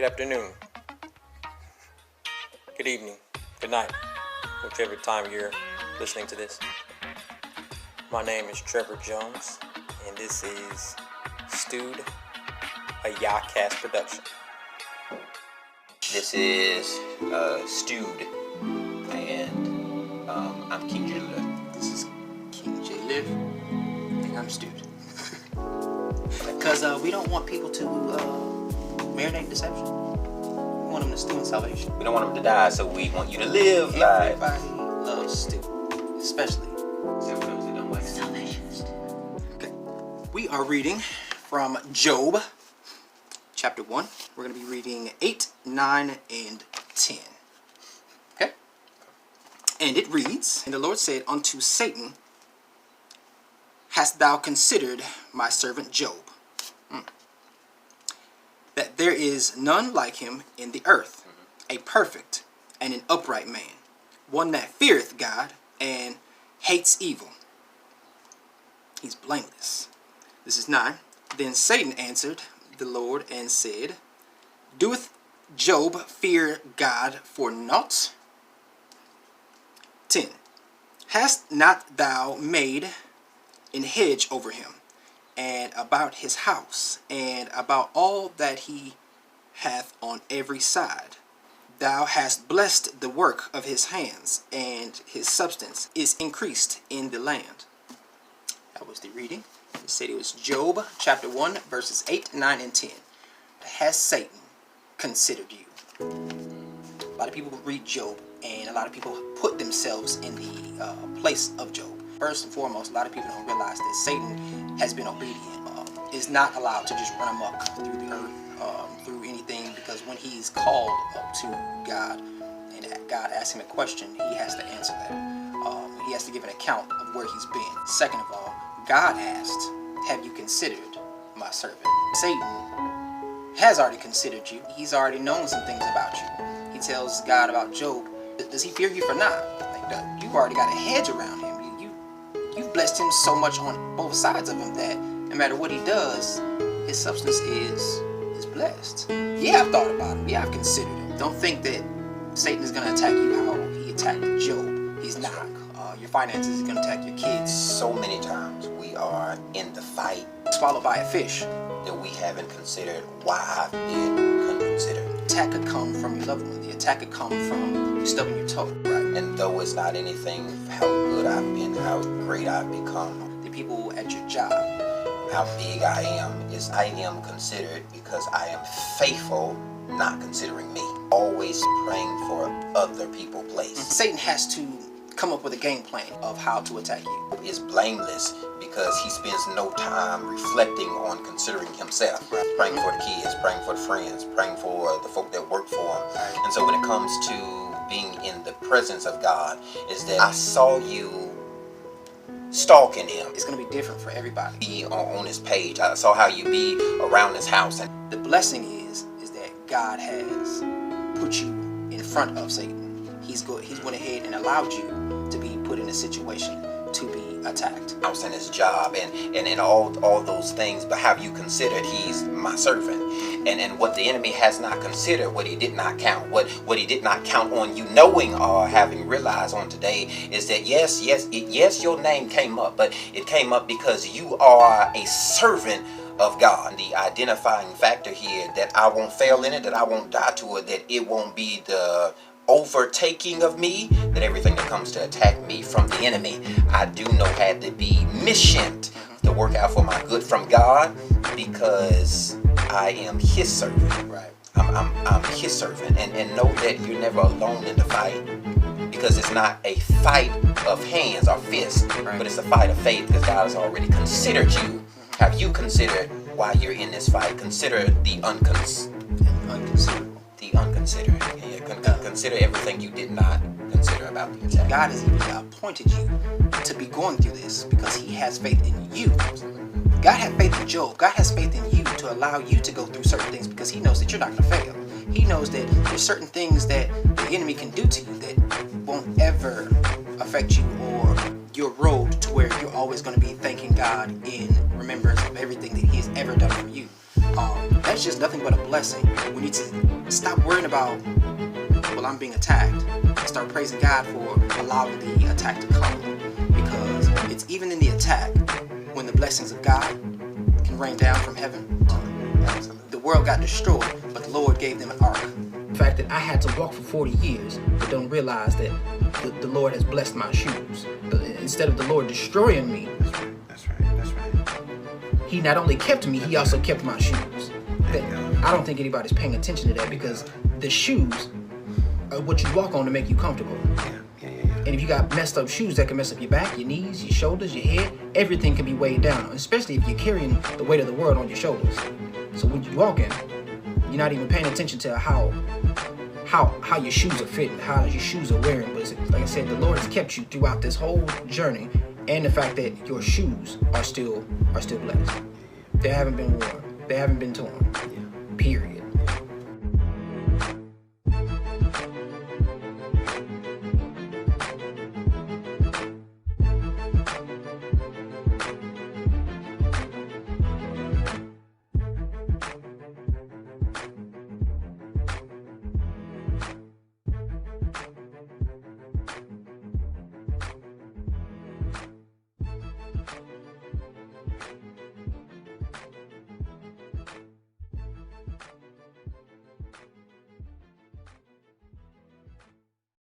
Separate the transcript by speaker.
Speaker 1: good afternoon, good evening, good night, whichever time you're listening to this. My name is Trevor Jones, and this is Stewed, a Yacast production.
Speaker 2: This is Stewed, and I'm King J. Liv.
Speaker 3: This is King J. Liv, and I'm Stewed. Because we don't want people to marinate in deception. We want them to stew in salvation.
Speaker 2: We don't want them to die, so we want you to live life.
Speaker 3: Everybody loves stew, especially salvationists. Okay, we are reading from Job, chapter 1. We're going to be reading 8, 9, and 10. Okay? And it reads, "And the Lord said unto Satan, Hast thou considered my servant Job, that there is none like him in the earth, a perfect and an upright man, one that feareth God and hates evil. He's blameless." This is 9. "Then Satan answered the Lord and said, Doeth Job fear God for naught? 10. Hast not thou made an hedge over him, and about his house, and about all that he hath on every side? Thou hast blessed the work of his hands, and his substance is increased in the land." That was the reading. It said it was Job chapter 1 verses 8, 9, and 10. Has Satan considered you? A lot of people read Job, and a lot of people put themselves in the place of Job. First and foremost, a lot of people don't realize that Satan has been obedient. Is not allowed to just run amok through the earth, through anything, because when he's called up to God and God asks him a question, he has to answer that. He has to give an account of where he's been. Second of all, God asked, "Have you considered my servant?" Satan has already considered you. He's already known some things about you. He tells God about Job. Does he fear you for not? Like, you've already got a hedge around him. You've blessed him so much on both sides of him that no matter what he does, his substance is blessed. Yeah, I've thought about him. Yeah, I've considered him. Don't think that Satan is going to attack you how he attacked Job. He's not. Your finances is going to attack your kids.
Speaker 2: So many times we are in the fight,
Speaker 3: Swallowed by a fish.
Speaker 2: that we haven't considered why I've been considered.
Speaker 3: The attack could come from your loved one. The attack could come from you stubbing your toe.
Speaker 2: Right. And though it's not anything how good I've been, how great I've become,
Speaker 3: The people at your job.
Speaker 2: how big I am, is I am considered because I am faithful, not considering me. Always praying for other people's place.
Speaker 3: Satan has to come up with a game plan of how to attack you.
Speaker 2: Is blameless because he spends no time reflecting on considering himself. Praying for the kids, praying for the friends, praying for the folk that work for him. And so when it comes to being in the presence of God, is that I saw you stalking him.
Speaker 3: It's going to be different for everybody.
Speaker 2: Be on his page. I saw how you be around his house. And
Speaker 3: The blessing is that God has put you in front of Satan. He's went ahead and allowed you to be put in a situation to be attacked.
Speaker 2: house and his job and all those things, but have you considered he's my servant? And what the enemy has not considered, what he did not count, what he did not count on you knowing or having realized on today, is that yes, your name came up, but it came up because you are a servant of God. The identifying factor here, that I won't fail in it, that I won't die to it, that it won't be the overtaking of me, that everything that comes to attack me from the enemy, I do know had to be missioned to work out for my good from God, because I am his servant.
Speaker 3: Right.
Speaker 2: I'm his servant, and know that you're never alone in the fight, because it's not a fight of hands or fists, but it's a fight of faith, because God has already considered you. Have you considered why you're in this fight? Consider the
Speaker 3: Unconsiderable.
Speaker 2: the unconsidered. Consider everything you did not consider about the attack.
Speaker 3: God has even appointed you to be going through this because he has faith in you. God had faith in Job. God has faith in you to allow you to go through certain things because he knows that you're not going to fail. He knows that there's certain things that the enemy can do to you that won't ever affect you or your road to where you're always going to be thanking God in remembrance of everything that he has ever done for you. that's just nothing but a blessing. We need to stop worrying about, well, I'm being attacked, and start praising God for allowing the attack to come. Because it's even in the attack when the blessings of God can rain down from heaven. The world got destroyed, but the Lord gave them an ark. The fact that I had to walk for 40 years, but don't realize that the Lord has blessed my shoes. Instead of the Lord destroying me,
Speaker 2: That's right.
Speaker 3: He not only kept me, He also kept my shoes. I don't think anybody's paying attention to that, because the shoes are what you walk on to make you comfortable.
Speaker 2: Yeah.
Speaker 3: And if you got messed up shoes, that can mess up your back, your knees, your shoulders, your head. Everything can be weighed down, especially if you're carrying the weight of the world on your shoulders. So when you're walking, you're not even paying attention to how your shoes are fitting, how your shoes are wearing. But like I said, the Lord has kept you throughout this whole journey, and the fact that your shoes are still blessed. They haven't been worn. They haven't been torn. Period.